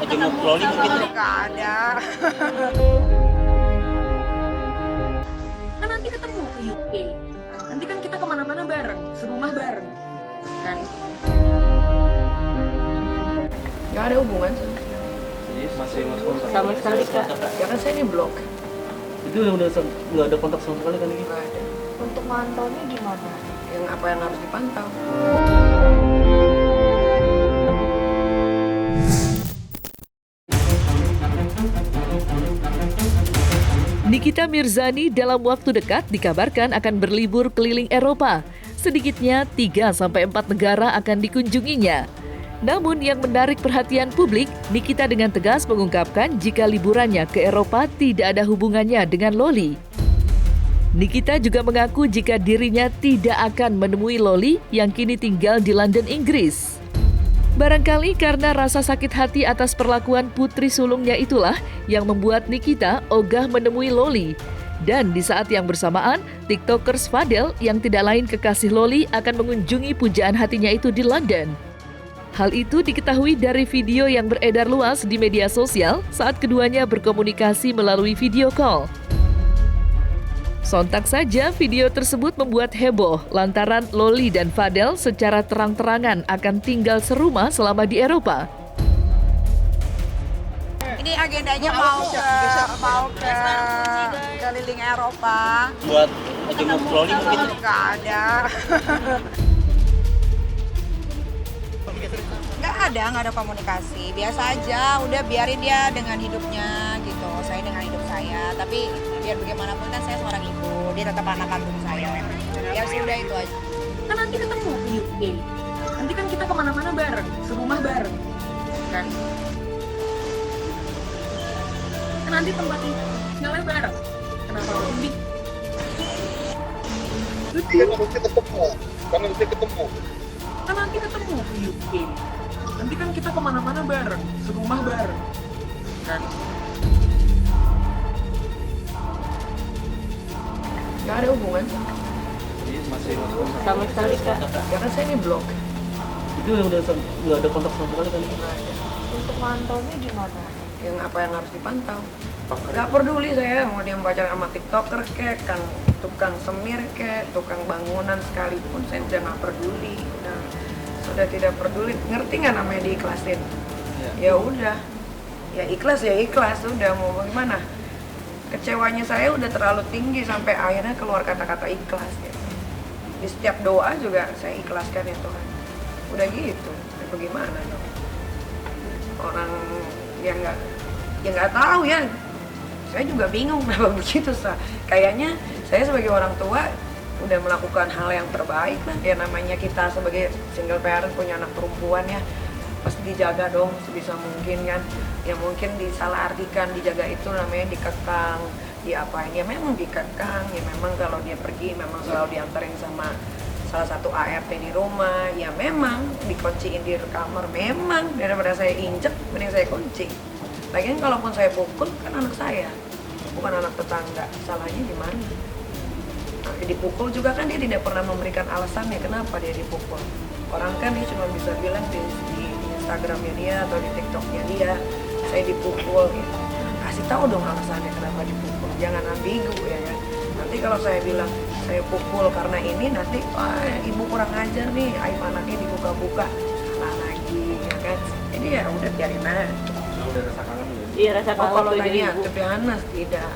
jenguk Loli mungkin? Nggak ada. Kan nanti ketemu ke UK. Nanti kan kita kemana-mana bareng, serumah bareng. Kan? Nggak ada hubungan Jadi masih kontak Sama sekali, Kak. ya kan saya di blok. Itu udah nggak ada kontak sama sekali kan ini? Nggak ada. Untuk mantaunya gimana? Yang apa yang harus dipantau? Nikita Mirzani dalam waktu dekat dikabarkan akan berlibur keliling Eropa. Sedikitnya 3-4 negara akan dikunjunginya. Namun yang menarik perhatian publik, Nikita dengan tegas mengungkapkan jika liburannya ke Eropa tidak ada hubungannya dengan Loli. Nikita juga mengaku jika dirinya tidak akan menemui Loli yang kini tinggal di London, Inggris. Barangkali karena rasa sakit hati atas perlakuan putri sulungnya itulah yang membuat Nikita ogah menemui Loli. Dan di saat yang bersamaan, TikTokers Fadel yang tidak lain kekasih Loli akan mengunjungi pujaan hatinya itu di London. Hal itu diketahui dari video yang beredar luas di media sosial saat keduanya berkomunikasi melalui video call. Sontak saja video tersebut membuat heboh lantaran Loli dan Fadel secara terang-terangan akan tinggal serumah selama di Eropa. Ini agendanya mau ke keliling Eropa. Buat jenguk Loli mungkin? Nggak ada. Nggak ada komunikasi. Biasa aja, udah biarin dia dengan hidupnya gitu. Saya dengan hidup saya. Tapi biar bagaimanapun kan saya seorang ibu, dia tetap anak kandung saya. Ya sudah itu aja. Kan nanti ketemu ke UK. Nanti kan kita kemana-mana bareng, serumah bareng. Kan? Kan nanti tempat tinggalnya bareng. Kenapa lebih? Karena mesti ketemu. Kan nanti ketemu ke UK. Nanti kan kita kemana-mana bareng, serumah bareng. Kan? Nggak ada hubungan. Jadi masih kontak Sama sekali, Kak. Ya kan saya di blok. Itu udah nggak ada kontak sama sekali kan ini? Nggak ada. Untuk mantaunya gimana? Yang apa yang harus dipantau? Nggak peduli saya mau dia membaca sama TikToker kek, kan tukang semir kek, tukang bangunan sekalipun saya udah nggak peduli. Sudah tidak peduli. Ngerti nggak namanya diikhlasin? Ya udah, ya ikhlas, udah mau bagaimana? Kecewanya saya udah terlalu tinggi sampai akhirnya keluar kata-kata ikhlas gitu. Di setiap doa juga saya ikhlaskan ya Tuhan. Udah gitu, ya bagaimana dong? Orang yang nggak tahu ya. Saya juga bingung kenapa begitu. Kayaknya saya sebagai orang tua udah melakukan hal yang terbaik lah. Ya namanya kita sebagai single parent punya anak perempuan ya, pasti dijaga dong sebisa mungkin kan. Ya mungkin disalahartikan, dijaga itu namanya dikekang, diapain ya memang dikekang. Ya memang kalau dia pergi memang selalu diantarin sama salah satu ART di rumah. Ya memang dikunciin di kamar, memang daripada saya injek mending saya kunci. Lagian kalaupun saya pukul kan anak saya, bukan anak tetangga. Salahnya di mana? Nah, dipukul juga kan dia tidak pernah memberikan alasannya kenapa dia dipukul. Orang kan dia cuma bisa bilang di Instagramnya dia atau di TikToknya dia, saya dipukul gitu. Kasih tahu dong alasannya kenapa dipukul. Jangan ambigu ya kan. Nanti kalau saya bilang saya pukul karena ini, nanti ibu kurang ajar nih, aib anaknya dibuka-buka, salah lagi ya kan. Jadi ya udah biarin aja. Udah rasa kangen ya? Iya, rasa kangen Kalau tuh jadi tanya ibu. to be honest, tidak.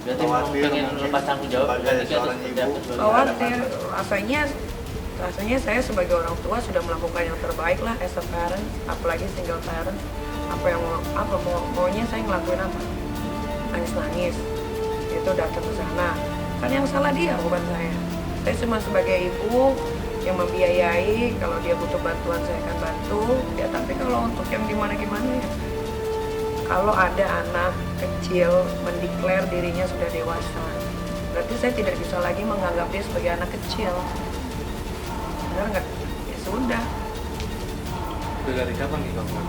Berarti mau pengen lepas tanggung jawab Sebagai Nikita atau seorang seperti ibu. apa sebagai Khawatir, rasanya saya sebagai orang tua sudah melakukan yang terbaik lah as a parent, apalagi single parent. Maunya saya ngelakuin apa? Nangis itu datang ke sana, kan yang salah dia bukan saya. Saya cuma sebagai ibu yang membiayai, kalau dia butuh bantuan saya akan bantu ya. Tapi kalau untuk yang gimana ya, kalau ada anak kecil mendeklar dirinya sudah dewasa, berarti saya tidak bisa lagi menganggap dia sebagai anak kecil. Benar nggak? Ya sudah. Udah dari kapan nih kamu?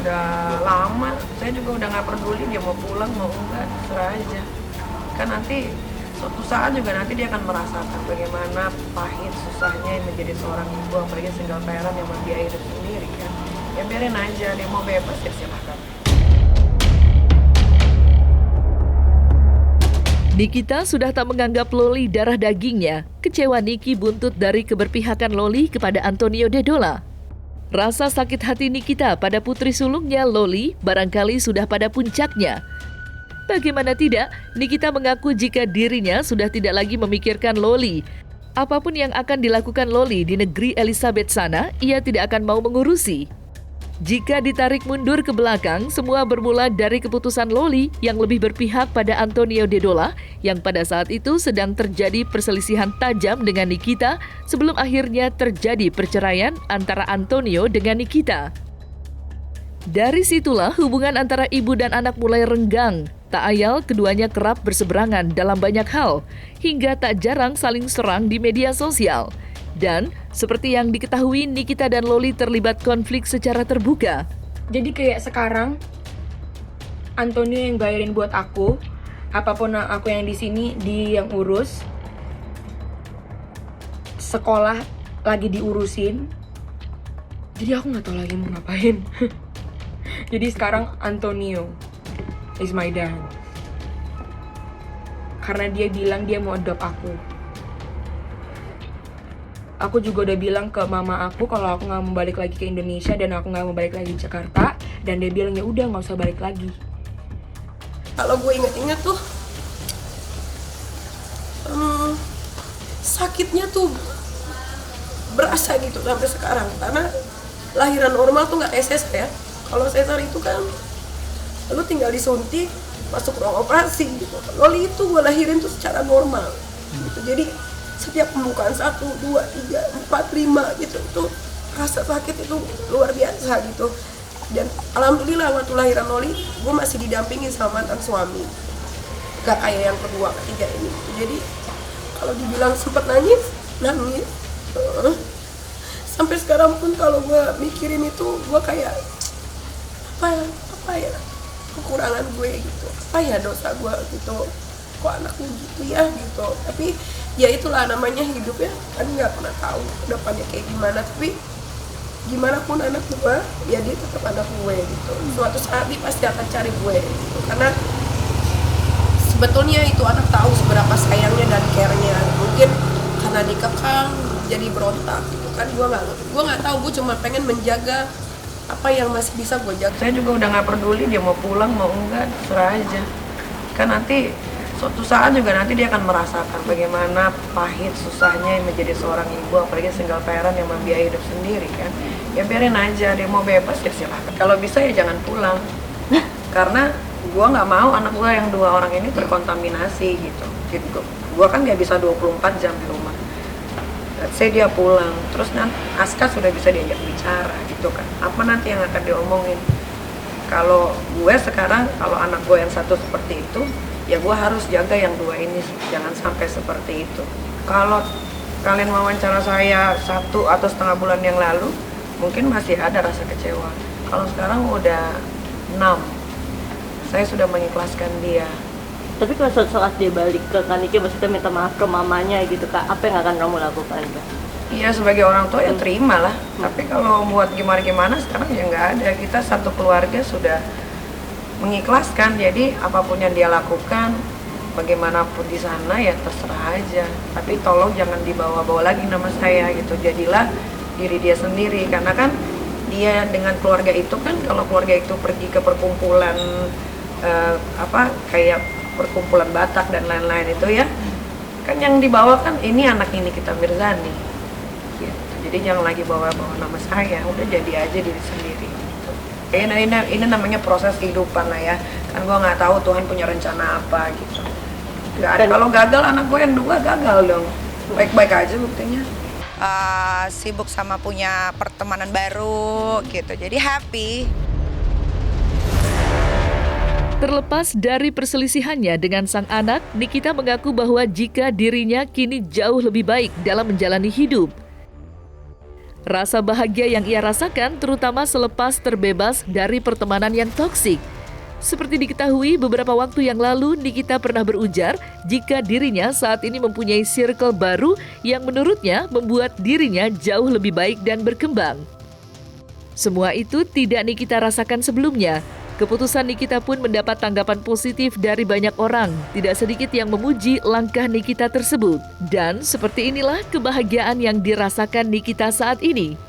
Udah lama. Saya juga udah nggak peduli dia mau pulang mau enggak, serah aja. Kan nanti suatu saat juga nanti dia akan merasakan bagaimana pahit susahnya menjadi seorang ibu, apalagi single parent yang membiayai hidup sendiri kan. Ya biarin aja, dia mau bebas ya silakan. Nikita sudah tak menganggap Loli darah dagingnya. Kecewa Niki buntut dari keberpihakan Loli kepada Antonio Dedola. Rasa sakit hati Nikita pada putri sulungnya Loli barangkali sudah pada puncaknya. Bagaimana tidak, Nikita mengaku jika dirinya sudah tidak lagi memikirkan Loli. Apapun yang akan dilakukan Loli di negeri Elizabeth sana, ia tidak akan mau mengurusi. Jika ditarik mundur ke belakang, semua bermula dari keputusan Loli yang lebih berpihak pada Antonio Dedola yang pada saat itu sedang terjadi perselisihan tajam dengan Nikita sebelum akhirnya terjadi perceraian antara Antonio dengan Nikita. Dari situlah hubungan antara ibu dan anak mulai renggang. Tak ayal keduanya kerap berseberangan dalam banyak hal, hingga tak jarang saling serang di media sosial. Dan seperti yang diketahui, Nikita dan Loli terlibat konflik secara terbuka. Jadi kayak sekarang Antonio yang bayarin buat aku, apapun aku yang di sini dia yang urus. Sekolah lagi diurusin. Jadi aku nggak tahu lagi mau ngapain. Jadi sekarang Antonio is my dad. Karena dia bilang dia mau adopt aku. Aku juga udah bilang ke mama aku kalau aku nggak mau balik lagi ke Indonesia dan aku nggak mau balik lagi ke Jakarta, dan dia bilang ya udah nggak usah balik lagi. Kalau gue inget-inget tuh sakitnya tuh berasa gitu sampai sekarang, karena lahiran normal tuh nggak kayak sesar ya. Kalau sesar itu kan lu tinggal disuntik masuk ruang operasi gitu. Loli itu gue lahirin tuh secara normal gitu. Jadi setiap pembukaan 1, 2, 3, 4, 5 gitu, itu rasa sakit itu luar biasa gitu. Dan alhamdulillah waktu lahiran Loli, gue masih didampingin sama mantan suami, gak kayak yang kedua, ketiga ini. Jadi kalau dibilang sempet nangis. Sampai sekarang pun kalau gue mikirin itu, gue kayak apa ya kekurangan gue gitu, apa ya dosa gue gitu, kok anaknya gitu ya gitu. Tapi ya itulah namanya hidup ya, kan nggak pernah tahu depannya kayak gimana. Tapi gimana pun anak gue, ya dia tetap anak gue gitu. Suatu saat dia pasti akan cari gue gitu, karena sebetulnya itu anak tahu seberapa sayangnya dan care-nya. Mungkin karena dikekang jadi berontak gitu kan, gue nggak tahu. Gue cuma pengen menjaga apa yang masih bisa gue jaga. Saya juga udah nggak peduli dia mau pulang mau enggak, terserah aja. Kan nanti suatu saat juga nanti dia akan merasakan bagaimana pahit susahnya menjadi seorang ibu, apalagi single parent yang membiayai hidup sendiri kan. Ya biarin aja, dia mau bebas ya silahkan. Kalau bisa ya jangan pulang. Karena gue nggak mau anak gue yang 2 orang ini terkontaminasi gitu. Gue kan nggak bisa 24 jam di rumah. Let's say dia pulang, terus nanti Aska sudah bisa diajak bicara gitu kan. Apa nanti yang akan diomongin? Kalau gue sekarang, kalau anak gue yang satu seperti itu, ya gue harus jaga yang 2 ini, jangan sampai seperti itu. Kalau kalian wawancara saya 1 atau setengah bulan yang lalu, mungkin masih ada rasa kecewa. Kalau sekarang udah 6, saya sudah mengikhlaskan dia. Tapi kalau saat dia balik ke Kaniki, maksudnya minta maaf ke mamanya gitu Kak, apa yang akan kamu lakukan Kak? Iya, sebagai orang tua ya terima lah. Tapi kalau buat gimana-gimana sekarang ya nggak ada. Kita satu keluarga sudah mengikhlaskan, jadi apapun yang dia lakukan, bagaimanapun di sana ya terserah aja. Tapi tolong jangan dibawa-bawa lagi nama saya gitu. Jadilah diri dia sendiri, karena kan dia dengan keluarga itu kan, kalau keluarga itu pergi ke perkumpulan kayak perkumpulan Batak dan lain-lain itu ya, kan yang dibawa kan ini anak ini Nikita Mirzani gitu. Jadi jangan lagi bawa-bawa nama saya, udah jadi aja diri sendiri gitu. Ini namanya proses kehidupan lah ya, kan gue nggak tahu Tuhan punya rencana apa gitu. Gak ada, kalau gagal anak gue yang 2 gagal dong, baik-baik aja buktinya. Sibuk sama punya pertemanan baru gitu, jadi happy. Terlepas dari perselisihannya dengan sang anak, Nikita mengaku bahwa jika dirinya kini jauh lebih baik dalam menjalani hidup. Rasa bahagia yang ia rasakan terutama selepas terbebas dari pertemanan yang toksik. Seperti diketahui beberapa waktu yang lalu, Nikita pernah berujar jika dirinya saat ini mempunyai circle baru yang menurutnya membuat dirinya jauh lebih baik dan berkembang. Semua itu tidak Nikita rasakan sebelumnya. Keputusan Nikita pun mendapat tanggapan positif dari banyak orang. Tidak sedikit yang memuji langkah Nikita tersebut. Dan seperti inilah kebahagiaan yang dirasakan Nikita saat ini.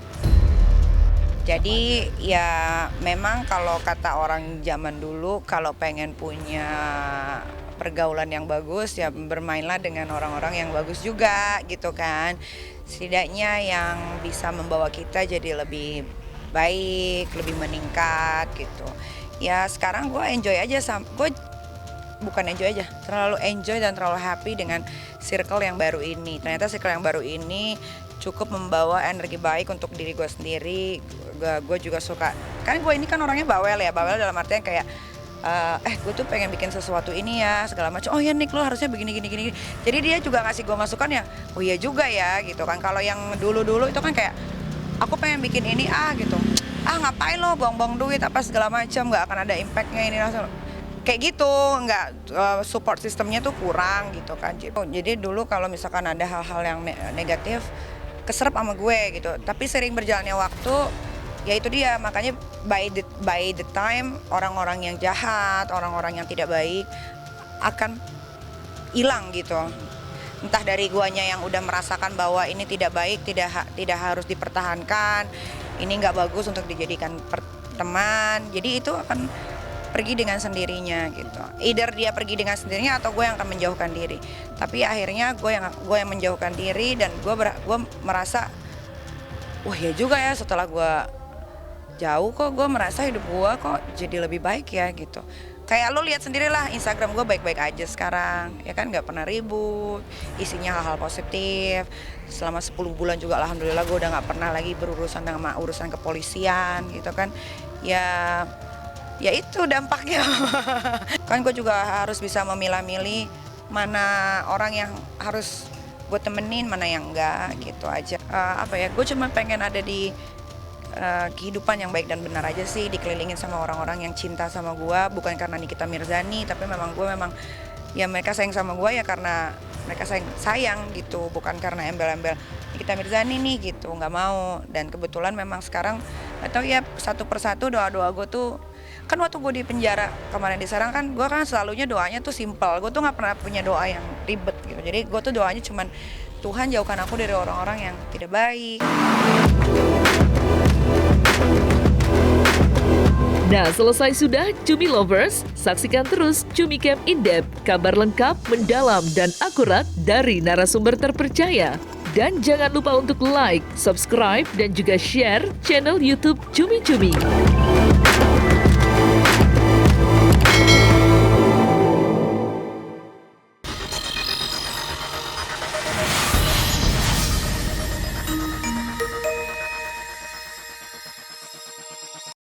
Jadi ya memang kalau kata orang zaman dulu, kalau pengen punya pergaulan yang bagus ya bermainlah dengan orang-orang yang bagus juga gitu kan. Setidaknya yang bisa membawa kita jadi lebih baik, lebih meningkat gitu. Ya sekarang gue enjoy aja, gue bukan enjoy aja, terlalu enjoy dan terlalu happy dengan circle yang baru ini. Ternyata circle yang baru ini cukup membawa energi baik untuk diri gue sendiri. Gue juga suka, kan gue ini kan orangnya bawel ya, bawel dalam artian kayak gue tuh pengen bikin sesuatu ini ya segala macam. Oh ya Nick, lo harusnya begini gini. Jadi dia juga ngasih gue masukan ya, oh iya juga ya gitu kan. Kalau yang dulu itu kan kayak aku pengen bikin ini gitu, ngapain lo buang-buang duit apa segala macam, nggak akan ada impactnya ini langsung kayak gitu, nggak support sistemnya tuh kurang gitu kan. Jadi dulu kalau misalkan ada hal-hal yang negatif keserap sama gue gitu, tapi sering berjalannya waktu ya itu dia, makanya by the time orang-orang yang jahat, orang-orang yang tidak baik akan hilang gitu. Entah dari guanya yang udah merasakan bahwa ini tidak baik, tidak harus dipertahankan, ini nggak bagus untuk dijadikan teman, jadi itu akan pergi dengan sendirinya gitu. Either dia pergi dengan sendirinya atau gue yang akan menjauhkan diri. Tapi akhirnya gue yang menjauhkan diri, dan gue merasa wah ya juga ya, setelah gue jauh kok gue merasa hidup gue kok jadi lebih baik ya gitu. Kayak lo lihat sendirilah Instagram gue baik-baik aja sekarang, ya kan, nggak pernah ribut, isinya hal-hal positif. Selama 10 bulan juga alhamdulillah gue udah nggak pernah lagi berurusan dengan urusan kepolisian gitu kan. Ya itu dampaknya. Kan gue juga harus bisa memilah-milih mana orang yang harus gue temenin, mana yang enggak gitu aja. Gue cuma pengen ada di kehidupan yang baik dan benar aja sih, dikelilingin sama orang-orang yang cinta sama gue, bukan karena Nikita Mirzani, tapi memang ya mereka sayang sama gue ya karena mereka sayang gitu, bukan karena embel-embel Nikita Mirzani nih gitu, nggak mau. Dan kebetulan memang sekarang atau ya satu persatu doa-doa gue tuh, kan waktu gue di penjara kemarin di Serang kan, gue kan selalunya doanya tuh simple, gue tuh nggak pernah punya doa yang ribet gitu. Jadi gue tuh doanya cuman Tuhan jauhkan aku dari orang-orang yang tidak baik. Nah, selesai sudah Cumi Lovers, saksikan terus Cumi Camp In-Depth, kabar lengkap, mendalam, dan akurat dari narasumber terpercaya. Dan jangan lupa untuk like, subscribe, dan juga share channel YouTube Cumi Cumi.